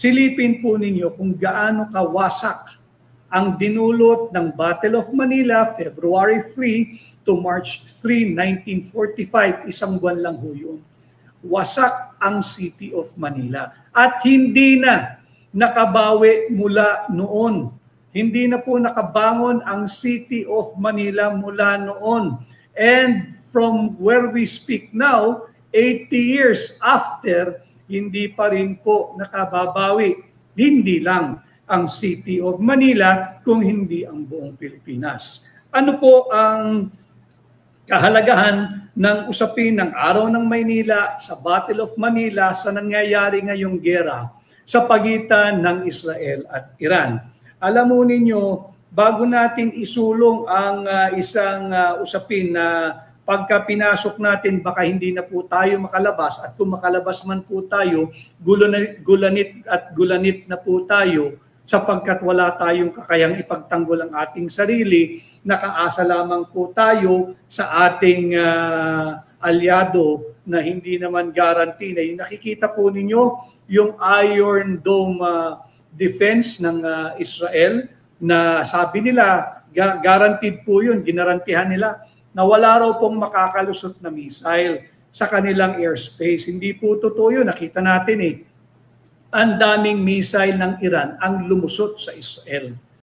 silipin po ninyo kung gaano kawasak ang dinulot ng Battle of Manila, February 3 to March 3, 1945. Isang buwan lang ho yun. Wasak ang City of Manila. At hindi na nakabawi mula noon. Hindi na po nakabangon ang City of Manila mula noon. And from where we speak now, 80 years after, hindi pa rin po nakababawi. Hindi lang ang City of Manila, kung hindi ang buong Pilipinas. Ano po ang kahalagahan ng usapin ng Araw ng Maynila, sa Battle of Manila, sa nangyayari ngayong giyera sa pagitan ng Israel at Iran? Alam mo ninyo, bago natin isulong ang isang usapin na pagka pinasok natin, baka hindi na po tayo makalabas, at kung makalabas man po tayo, gulanit na po tayo, sapagkat wala tayong kakayang ipagtanggol ang ating sarili, nakaasa lamang po tayo sa ating alyado na hindi naman guarantee. Na nakikita po ninyo yung Iron Dome defense ng Israel, na sabi nila, guaranteed po yun, ginarantihan nila, na wala raw pong makakalusot na missile sa kanilang airspace. Hindi po totoo yun. Nakita natin ang daming missile ng Iran ang lumusot sa Israel.